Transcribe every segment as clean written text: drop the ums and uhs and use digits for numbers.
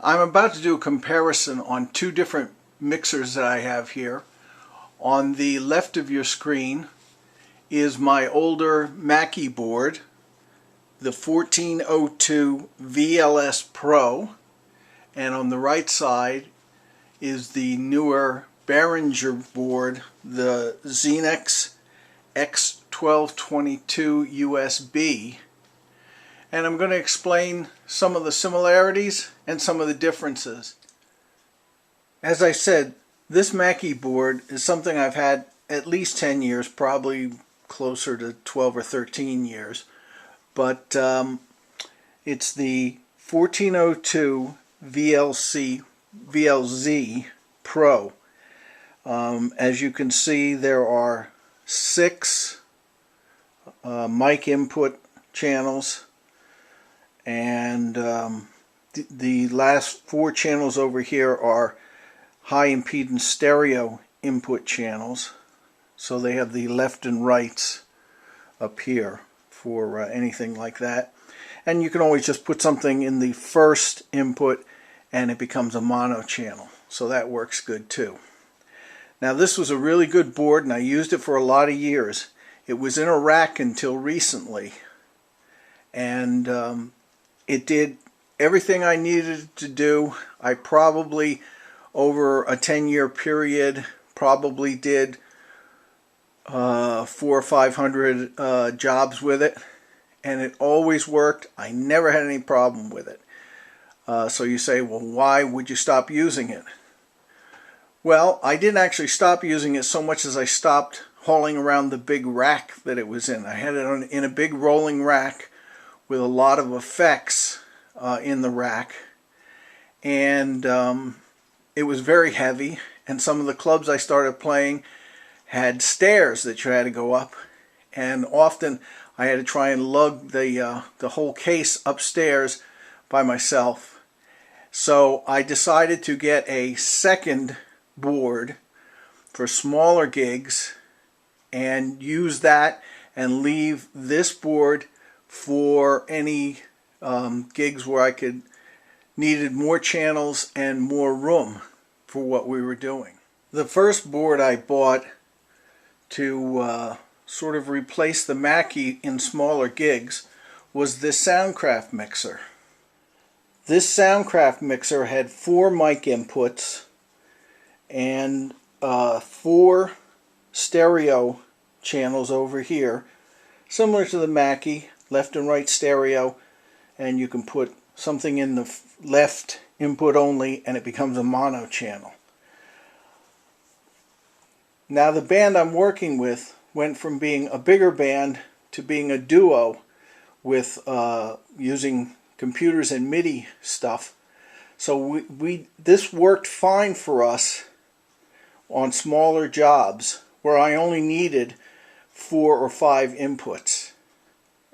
I'm about to do a comparison on two different mixers that I have here. On the left of your screen is my older Mackie board, the 1402 VLS Pro, and on the right side is the newer Behringer board, the Xenyx X1222USB. And I'm going to explain some of the similarities and some of the differences. As I said, this Mackie board is something I've had at least 10 years, probably closer to 12 or 13 years. But it's the 1402 VLZ Pro. As you can see, there are 6 mic input channels, and the last 4 channels over here are high impedance stereo input channels, so they have the left and rights up here for anything like that. And you can always just put something in the first input and it becomes a mono channel, so that works good too. Now, this was a really good board and I used it for a lot of years. It was in a rack until recently, and it did everything I needed to do. I probably, over a 10-year period, probably did 400 or 500 jobs with it, and it always worked. I never had any problem with it. So you say, well, why would you stop using it? Well, I didn't actually stop using it so much as I stopped hauling around the big rack that it was in. I had it in a big rolling rack with a lot of effects in the rack, and it was very heavy, and some of the clubs I started playing had stairs that you had to go up, and often I had to try and lug the whole case upstairs by myself. So I decided to get a second board for smaller gigs and use that and leave this board for any gigs where I needed more channels and more room for what we were doing. The first board I bought to sort of replace the Mackie in smaller gigs was this Soundcraft mixer. This Soundcraft mixer had 4 mic inputs and 4 stereo channels over here, similar to the Mackie, left and right stereo, and you can put something in the left input only and it becomes a mono channel. Now, the band I'm working with went from being a bigger band to being a duo with using computers and MIDI stuff. So this worked fine for us on smaller jobs where I only needed 4 or 5 inputs.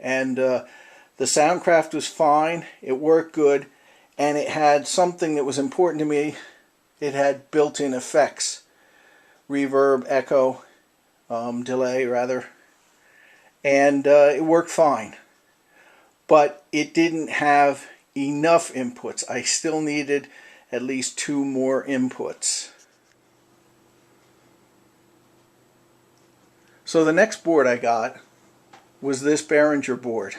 And the Soundcraft was fine, it worked good, and it had something that was important to me. It had built-in effects. Reverb, echo, delay rather, and it worked fine. But it didn't have enough inputs. I still needed at least 2 more inputs. So the next board I got was this Behringer board,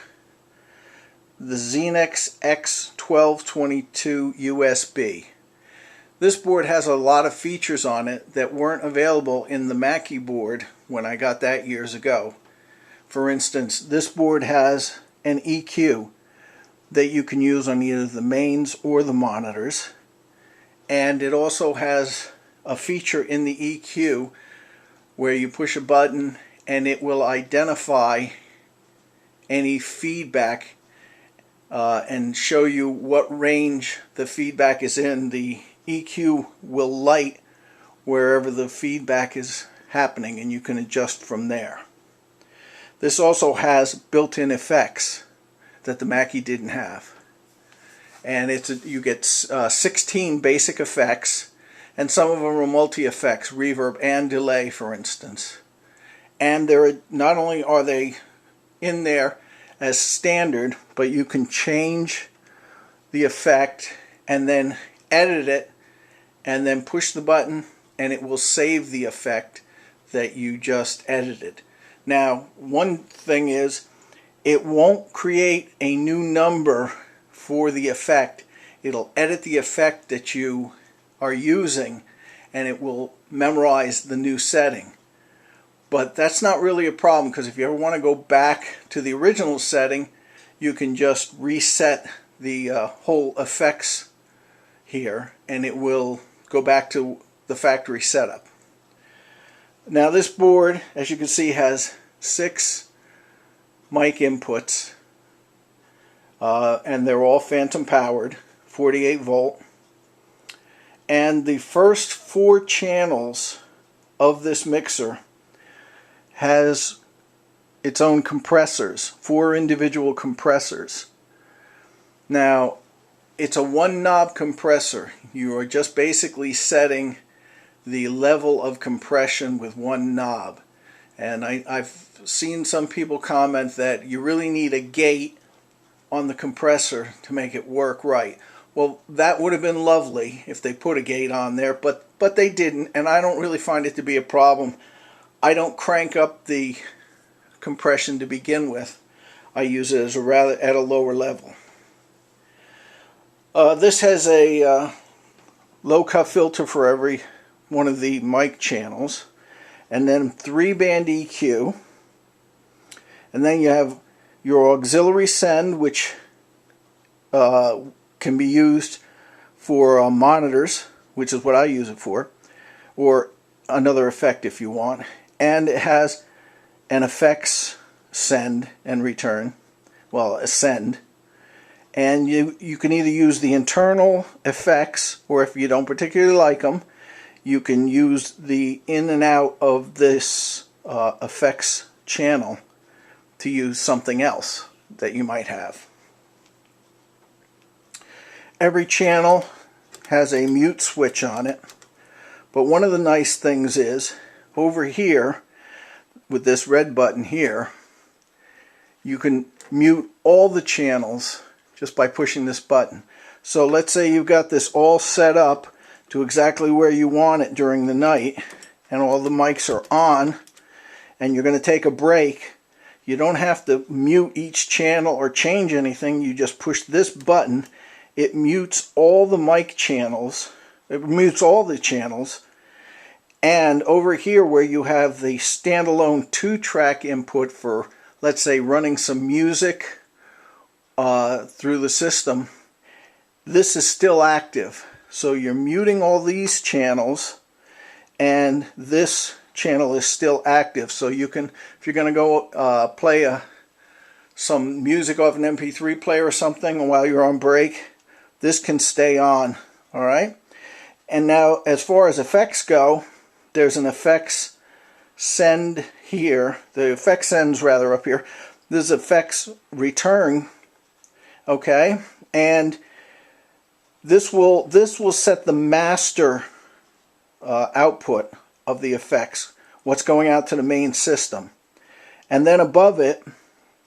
the Xenyx X1222USB. This board has a lot of features on it that weren't available in the Mackie board when I got that years ago. For instance, this board has an EQ that you can use on either the mains or the monitors, and it also has a feature in the EQ where you push a button and it will identify any feedback and show you what range the feedback is in. The EQ will light wherever the feedback is happening, and you can adjust from there. This also has built-in effects that the Mackie didn't have, and you get 16 basic effects, and some of them are multi-effects, reverb and delay, for instance. And not only are they in there as standard, but you can change the effect and then edit it, and then push the button and it will save the effect that you just edited. Now, one thing is, it won't create a new number for the effect. It'll edit the effect that you are using and it will memorize the new setting. But that's not really a problem, because if you ever want to go back to the original setting, you can just reset the whole effects here and it will go back to the factory setup. Now this board, as you can see, has 6 mic inputs, and they're all phantom powered, 48 volt. And the first 4 channels of this mixer has its own compressors, 4 individual compressors. Now, it's a 1-knob compressor. You are just basically setting the level of compression with 1 knob. And I've seen some people comment that you really need a gate on the compressor to make it work right. Well, that would have been lovely if they put a gate on there, but they didn't, and I don't really find it to be a problem. I don't crank up the compression to begin with. I use it as at a lower level. This has a low cut filter for every one of the mic channels, and then 3-band EQ, and then you have your auxiliary send, which can be used for monitors, which is what I use it for, or another effect if you want. And it has an effects send and return, well, a send. And you can either use the internal effects, or if you don't particularly like them, you can use the in and out of this effects channel to use something else that you might have. Every channel has a mute switch on it, but one of the nice things is, over here with this red button here, you can mute all the channels just by pushing this button. So let's say you've got this all set up to exactly where you want it during the night, and all the mics are on, and you're going to take a break. You don't have to mute each channel or change anything. You just push this button. It mutes all the mic channels. It mutes all the channels. And over here where you have the standalone 2-track input for, let's say, running some music through the system, this is still active. So you're muting all these channels, and this channel is still active. So you can, if you're going to go play some music off an MP3 player or something while you're on break, this can stay on. All right. And now, as far as effects go, there's an effects send here. The effects send's rather up here. This is effects return. Okay, and this will set the master output of the effects, what's going out to the main system. And then above it,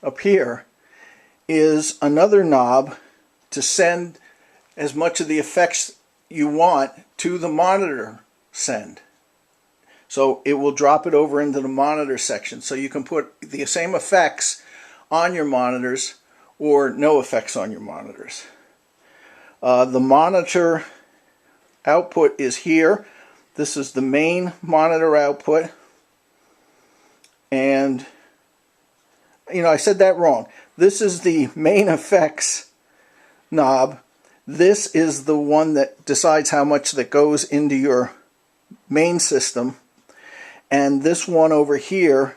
up here, is another knob to send as much of the effects you want to the monitor send. So it will drop it over into the monitor section. So you can put the same effects on your monitors or no effects on your monitors. The monitor output is here. This is the main monitor output. And, I said that wrong. This is the main effects knob. This is the one that decides how much that goes into your main system. And this one over here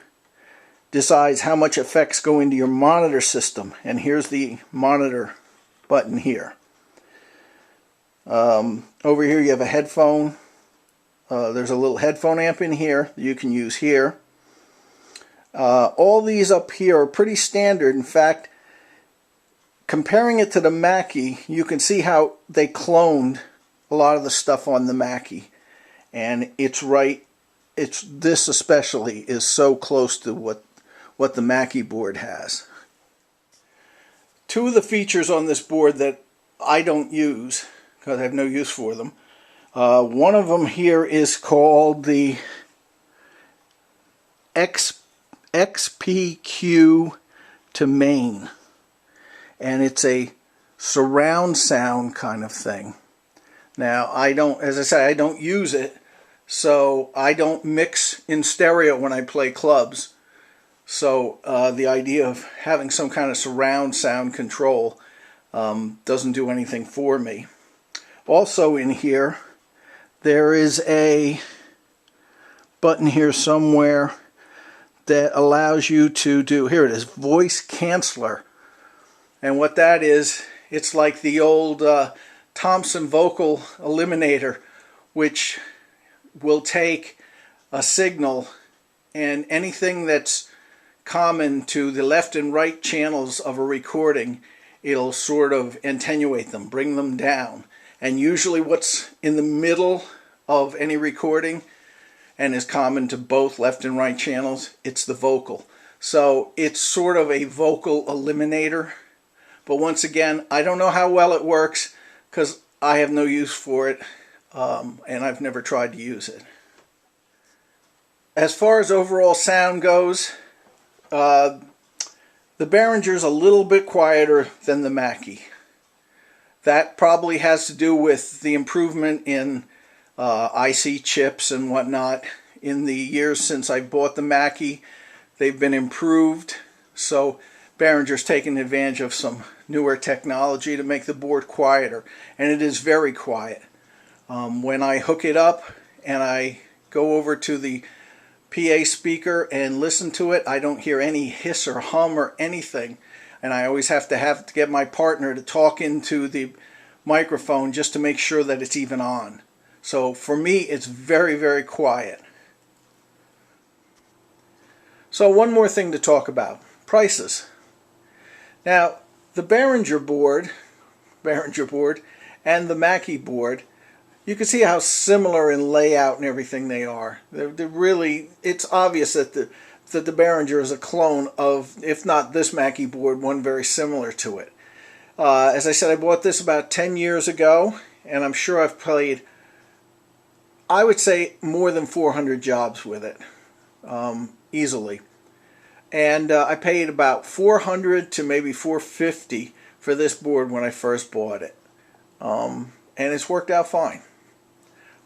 decides how much effects go into your monitor system. And here's the monitor button here. Over here you have a headphone. There's a little headphone amp in here that you can use here. All these up here are pretty standard. In fact, comparing it to the Mackie, you can see how they cloned a lot of the stuff on the Mackie. And it's right. This especially is so close to what the Mackie board has. Two of the features on this board that I don't use, because I have no use for them. One of them here is called the XPQ to main, and it's a surround sound kind of thing. Now, as I say, I don't use it, so I don't mix in stereo when I play clubs. So the idea of having some kind of surround sound control doesn't do anything for me. Also in here, there is a button here somewhere that allows you to do, here it is, voice canceller. And what that is, it's like the old Thompson vocal eliminator, which will take a signal and anything that's common to the left and right channels of a recording, it'll sort of attenuate them, bring them down. And usually what's in the middle of any recording and is common to both left and right channels, it's the vocal. So it's sort of a vocal eliminator. But once again, I don't know how well it works because I have no use for it, and I've never tried to use it. As far as overall sound goes, the Behringer's a little bit quieter than the Mackie. That probably has to do with the improvement in IC chips and whatnot. In the years since I bought the Mackie, they've been improved. So Behringer's taken advantage of some newer technology to make the board quieter, and it is very quiet. When I hook it up and I go over to the PA speaker and listen to it, I don't hear any hiss or hum or anything, and I always have to get my partner to talk into the microphone just to make sure that it's even on. So for me, it's very, very quiet. So one more thing to talk about, prices. Now, the Behringer board and the Mackie board, you can see how similar in layout and everything they are. They're really, it's obvious that the Behringer is a clone of, if not this Mackie board, one very similar to it. As I said, I bought this about 10 years ago, and I'm sure I've played, I would say, more than 400 jobs with it, easily. And I paid about $400 to maybe $450 for this board when I first bought it. And it's worked out fine.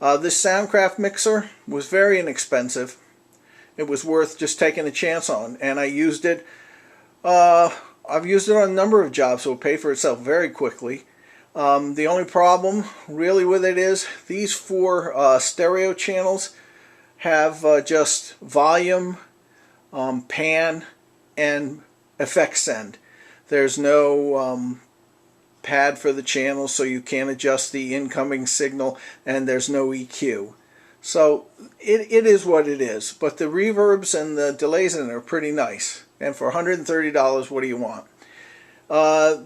This Soundcraft mixer was very inexpensive. It was worth just taking a chance on, and I used it. I've used it on a number of jobs, so it paid for itself very quickly. The only problem really with it is these 4 stereo channels have just volume, pan, and effect send. There's no pad for the channel, so you can't adjust the incoming signal, and there's no EQ. So it is what it is, but the reverbs and the delays in it are pretty nice, and for $130, what do you want?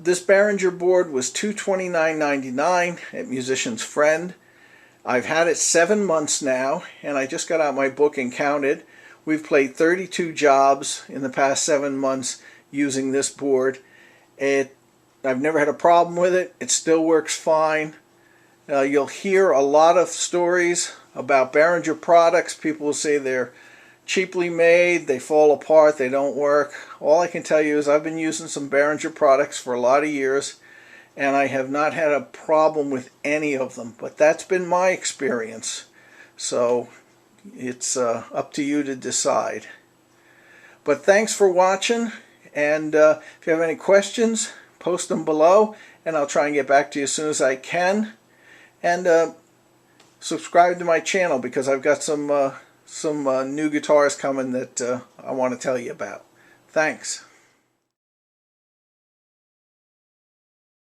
This Behringer board was $229.99 at Musician's Friend. I've had it 7 months now, and I just got out my book and counted. We've played 32 jobs in the past 7 months using this board. I've never had a problem with it. It still works fine. You'll hear a lot of stories about Behringer products. People will say they're cheaply made, they fall apart, they don't work. All I can tell you is I've been using some Behringer products for a lot of years, and I have not had a problem with any of them. But that's been my experience. So it's up to you to decide. But thanks for watching, and if you have any questions, post them below, and I'll try and get back to you as soon as I can. And subscribe to my channel, because I've got some new guitars coming that I want to tell you about. Thanks.